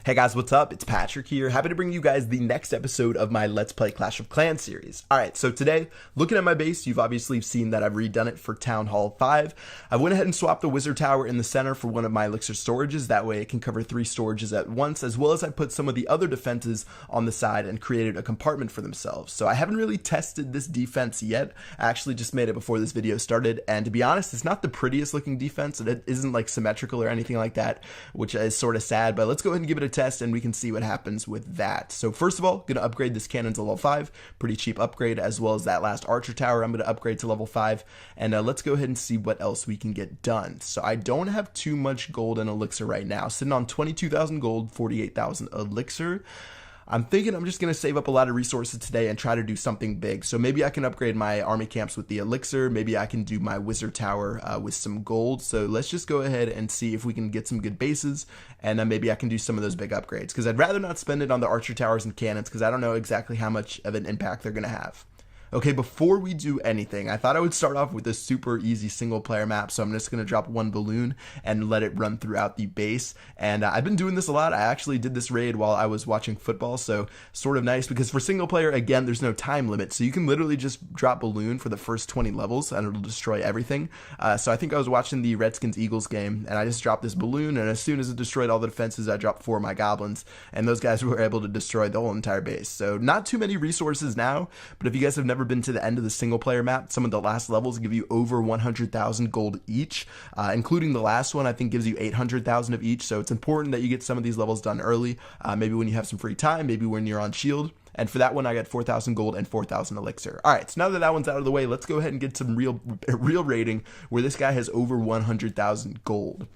Hey guys, what's up? It's Patrick here. Happy to bring you guys the next episode of my Let's Play Clash of Clans series. Alright, so today, looking at my base, you've obviously seen that I've redone it for Town Hall 5. I went ahead and swapped the Wizard Tower in the center for one of my Elixir storages. That way it can cover 3 storages at once, as well as I put some of the other defenses on the side and created a compartment for themselves. So I haven't really tested this defense yet. I actually just made it before this video started, and to be honest, it's not the prettiest looking defense. It isn't like symmetrical or anything like that, which is sort of sad, but let's go ahead and give it a test and we can see what happens with that. So first of all, gonna upgrade this cannon to level 5, pretty cheap upgrade, as well as that last archer tower I'm gonna upgrade to level 5, and let's go ahead and see what else we can get done. So I don't have too much gold and elixir right now, sitting on 22,000 gold, 48,000 elixir. I'm thinking I'm just going to save up a lot of resources today and try to do something big. So maybe I can upgrade my army camps with the elixir. Maybe I can do my wizard tower with some gold. So let's just go ahead and see if we can get some good bases. And then maybe I can do some of those big upgrades. Because I'd rather not spend it on the archer towers and cannons, because I don't know exactly how much of an impact they're going to have. Okay, before we do anything, I thought I would start off with a super easy single player map, so I'm just going to drop one balloon and let it run throughout the base. And I've been doing this a lot. I actually did this raid while I was watching football, so sort of nice, because for single player, again, there's no time limit, so you can literally just drop balloon for the first 20 levels and it'll destroy everything. So I think I was watching the Redskins-Eagles game, and I just dropped this balloon, and as soon as it destroyed all the defenses, I dropped 4 of my goblins, and those guys were able to destroy the whole entire base. So not too many resources now, but if you guys have never been to the end of the single player map, some of the last levels give you over 100,000 gold each, including the last one I think gives you 800,000 of each. So it's important that you get some of these levels done early, maybe when you have some free time, maybe when you're on shield. And for that one, I got 4,000 gold and 4,000 elixir. All right, so now that that one's out of the way, let's go ahead and get some real rating where this guy has over 100,000 gold.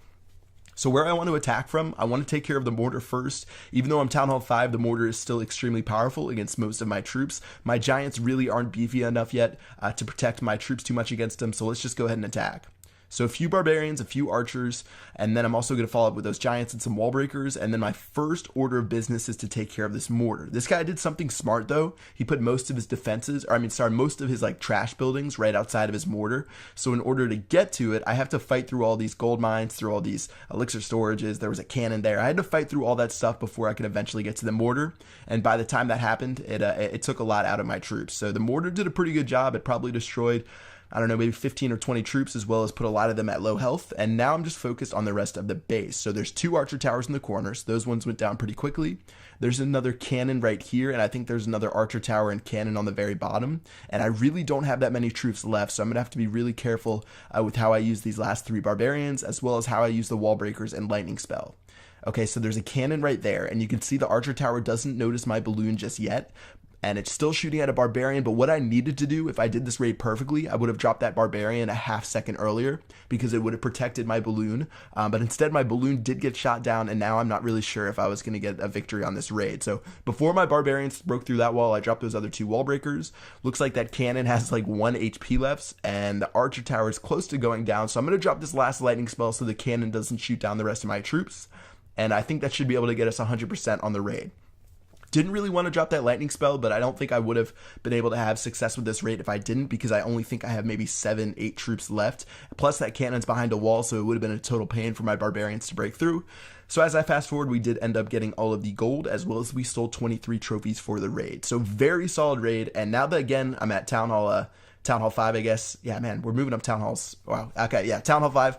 So where I want to attack from, I want to take care of the mortar first. Even though I'm Town Hall 5, the mortar is still extremely powerful against most of my troops. My giants really aren't beefy enough yet to protect my troops too much against them, so let's just go ahead and attack. So a few barbarians, a few archers, and then I'm also going to follow up with those giants and some wall breakers, and then my first order of business is to take care of this mortar. This guy did something smart though. He put most of his defenses, most of his like trash buildings right outside of his mortar. So in order to get to it, I have to fight through all these gold mines, through all these elixir storages. There was a cannon there. I had to fight through all that stuff before I could eventually get to the mortar. And by the time that happened, it took a lot out of my troops. So the mortar did a pretty good job. It probably destroyed, I don't know, maybe 15 or 20 troops, as well as put a lot of them at low health. And now I'm just focused on the rest of the base. So there's 2 archer towers in the corners. Those ones went down pretty quickly. There's another cannon right here, and I think there's another archer tower and cannon on the very bottom. And I really don't have that many troops left, so I'm going to have to be really careful with how I use these last 3 barbarians, as well as how I use the wall breakers and lightning spell. Okay, so there's a cannon right there, and you can see the archer tower doesn't notice my balloon just yet, and it's still shooting at a barbarian. But what I needed to do, if I did this raid perfectly, I would have dropped that barbarian a half second earlier, because it would have protected my balloon. But instead my balloon did get shot down, and now I'm not really sure if I was going to get a victory on this raid. So before my barbarians broke through that wall, I dropped those other 2 wall breakers. Looks like that cannon has like 1 HP left, and the archer tower is close to going down. So I'm going to drop this last lightning spell so the cannon doesn't shoot down the rest of my troops, and I think that should be able to get us 100% on the raid. Didn't really want to drop that lightning spell, but I don't think I would have been able to have success with this raid if I didn't, because I only think I have maybe 7, 8 troops left. Plus that cannon's behind a wall, so it would have been a total pain for my barbarians to break through. So as I fast forward, we did end up getting all of the gold, as well as we stole 23 trophies for the raid. So very solid raid. And now that, again, I'm at Town Hall 5, I guess. Yeah, man, we're moving up Town Halls. Wow. Okay, yeah, Town Hall 5.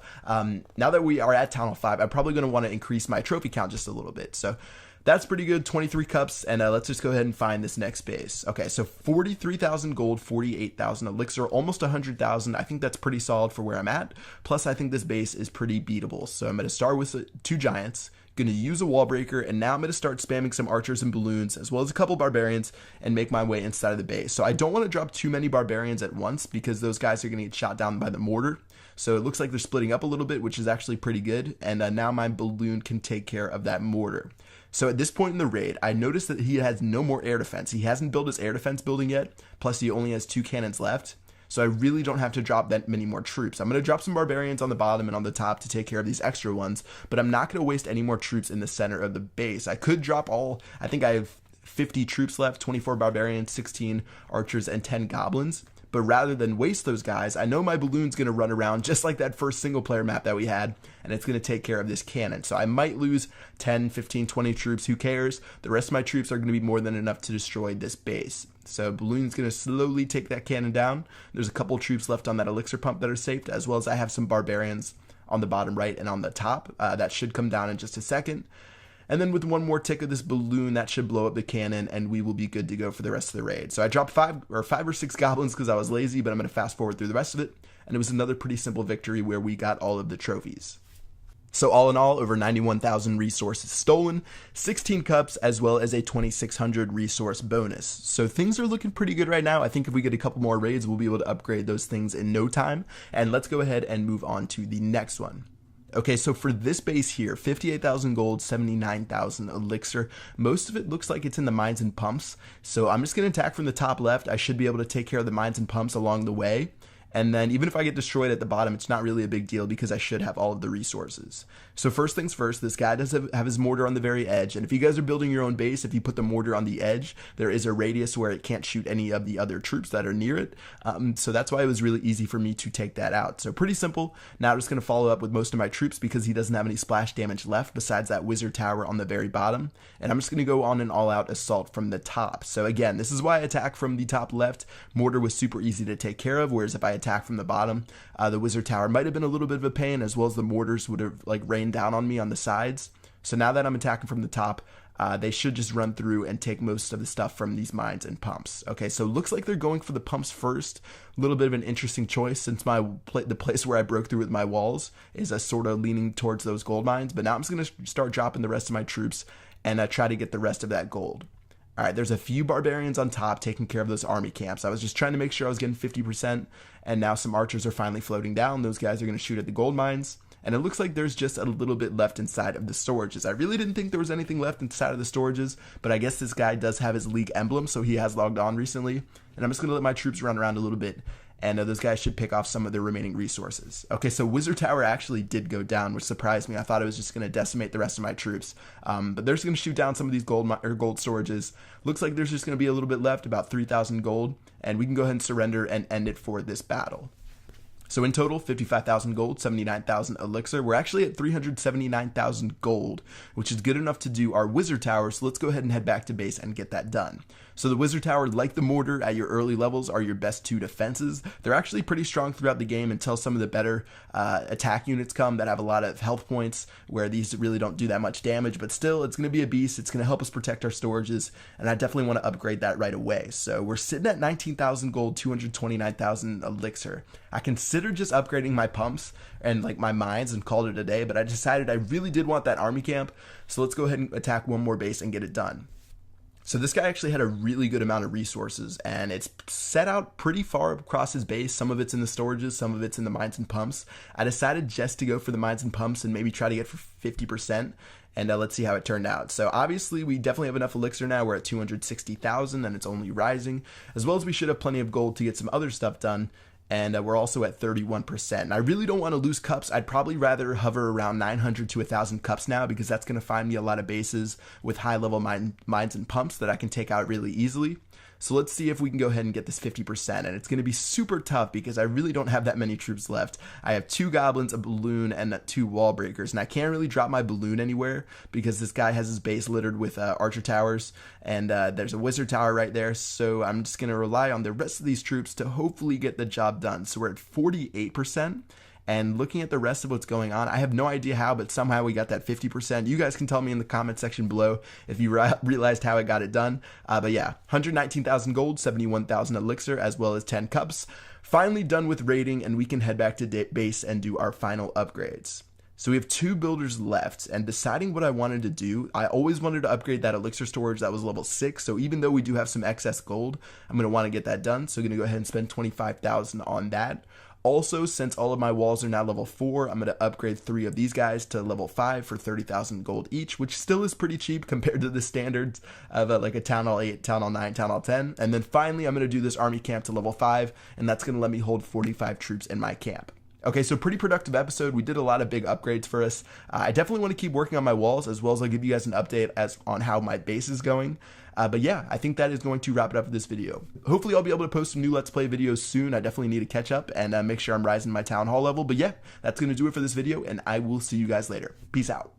Now that we are at Town Hall 5, I'm probably going to want to increase my trophy count just a little bit. So that's pretty good, 23 cups, and let's just go ahead and find this next base. Okay, so 43,000 gold, 48,000 elixir, almost 100,000. I think that's pretty solid for where I'm at. Plus, I think this base is pretty beatable. So I'm going to start with 2 giants, going to use a wall breaker, and now I'm going to start spamming some archers and balloons, as well as a couple barbarians, and make my way inside of the base. So I don't want to drop too many barbarians at once, because those guys are going to get shot down by the mortar. So it looks like they're splitting up a little bit, which is actually pretty good. And now my balloon can take care of that mortar. So at this point in the raid, I noticed that he has no more air defense. He hasn't built his air defense building yet. Plus he only has 2 cannons left. So I really don't have to drop that many more troops. I'm going to drop some barbarians on the bottom and on the top to take care of these extra ones, but I'm not going to waste any more troops in the center of the base. I could drop all, I think I have 50 troops left, 24 barbarians, 16 archers, and 10 goblins. but rather than waste those guys, I know my balloon's going to run around just like that first single player map that we had, and it's going to take care of this cannon. So I might lose 10, 15, 20 troops, who cares? The rest of my troops are going to be more than enough to destroy this base. So balloon's going to slowly take that cannon down. There's a couple troops left on that elixir pump that are saved, as well as I have some barbarians on the bottom right and on the top. That should come down in just a second. And then with one more tick of this balloon, that should blow up the cannon, and we will be good to go for the rest of the raid. So I dropped five or six goblins because I was lazy, but I'm going to fast forward through the rest of it. And it was another pretty simple victory where we got all of the trophies. So all in all, over 91,000 resources stolen, 16 cups, as well as a 2,600 resource bonus. So things are looking pretty good right now. I think if we get a couple more raids, we'll be able to upgrade those things in no time. And let's go ahead and move on to the next one. Okay, so for this base here, 58,000 gold, 79,000 elixir. Most of it looks like it's in the mines and pumps. So I'm just going to attack from the top left. I should be able to take care of the mines and pumps along the way. And then even if I get destroyed at the bottom, it's not really a big deal because I should have all of the resources. So first things first, this guy does have his mortar on the very edge. And if you guys are building your own base, if you put the mortar on the edge, there is a radius where it can't shoot any of the other troops that are near it. So that's why it was really easy for me to take that out. So pretty simple. Now I'm just going to follow up with most of my troops because he doesn't have any splash damage left besides that wizard tower on the very bottom. And I'm just going to go on an all-out assault from the top. So again, this is why I attack from the top left. Mortar was super easy to take care of, whereas if I attack from the bottom, the wizard tower might have been a little bit of a pain, as well as the mortars would have like rained down on me on the sides. So now that I'm attacking from the top, they should just run through and take most of the stuff from these mines and pumps. Okay, so looks like they're going for the pumps first. A little bit of an interesting choice since the place where I broke through with my walls is sort of leaning towards those gold mines. But now I'm just going to start dropping the rest of my troops and try to get the rest of that gold. All right, there's a few barbarians on top taking care of those army camps. I was just trying to make sure I was getting 50%, and now some archers are finally floating down. Those guys are going to shoot at the gold mines, and it looks like there's just a little bit left inside of the storages. I really didn't think there was anything left inside of the storages, but I guess this guy does have his league emblem, so he has logged on recently, and I'm just going to let my troops run around a little bit, and those guys should pick off some of their remaining resources. Okay, so Wizard Tower actually did go down, which surprised me. I thought it was just going to decimate the rest of my troops. But they're just going to shoot down some of these gold storages. Looks like there's just going to be a little bit left, about 3,000 gold, and we can go ahead and surrender and end it for this battle. So in total, 55,000 gold, 79,000 elixir. We're actually at 379,000 gold, which is good enough to do our wizard tower. So let's go ahead and head back to base and get that done. So the wizard tower, like the mortar at your early levels, are your best two defenses. They're actually pretty strong throughout the game until some of the better attack units come that have a lot of health points, where these really don't do that much damage. But still, it's going to be a beast. It's going to help us protect our storages, and I definitely want to upgrade that right away. So we're sitting at 19,000 gold, 229,000 elixir. I considered just upgrading my pumps and like my mines and called it a day, but I decided I really did want that army camp. So let's go ahead and attack one more base and get it done. So this guy actually had a really good amount of resources, and it's set out pretty far across his base. Some of it's in the storages, some of it's in the mines and pumps. I decided just to go for the mines and pumps and maybe try to get for 50%. And let's see how it turned out. So obviously we definitely have enough elixir now. We're at 260,000 and it's only rising, as well as we should have plenty of gold to get some other stuff done. And we're also at 31%. And I really don't want to lose cups. I'd probably rather hover around 900 to 1,000 cups now, because that's going to find me a lot of bases with high level mines and pumps that I can take out really easily. So let's see if we can go ahead and get this 50%. And it's going to be super tough because I really don't have that many troops left. I have 2 goblins, a balloon, and 2 wall breakers. And I can't really drop my balloon anywhere because this guy has his base littered with archer towers. And there's a wizard tower right there. So I'm just going to rely on the rest of these troops to hopefully get the job done. So we're at 48%. And looking at the rest of what's going on, I have no idea how, but somehow we got that 50%. You guys can tell me in the comment section below if you realized how I got it done. But yeah, 119,000 gold, 71,000 elixir, as well as 10 cups. Finally done with raiding, and we can head back to base and do our final upgrades. So we have 2 builders left, and deciding what I wanted to do, I always wanted to upgrade that elixir storage that was level 6. So even though we do have some excess gold, I'm going to want to get that done. So I'm going to go ahead and spend 25,000 on that. Also, since all of my walls are now level 4, I'm going to upgrade 3 of these guys to level 5 for 30,000 gold each, which still is pretty cheap compared to the standards of like a Town Hall 8, Town Hall 9, Town Hall 10. And then finally, I'm going to do this army camp to level 5, and that's going to let me hold 45 troops in my camp. Okay, so pretty productive episode. We did a lot of big upgrades for us. I definitely want to keep working on my walls, as well as I'll give you guys an update on how my base is going. But yeah, I think that is going to wrap it up for this video. Hopefully I'll be able to post some new Let's Play videos soon. I definitely need to catch up and make sure I'm rising my Town Hall level. But yeah, that's going to do it for this video, and I will see you guys later. Peace out.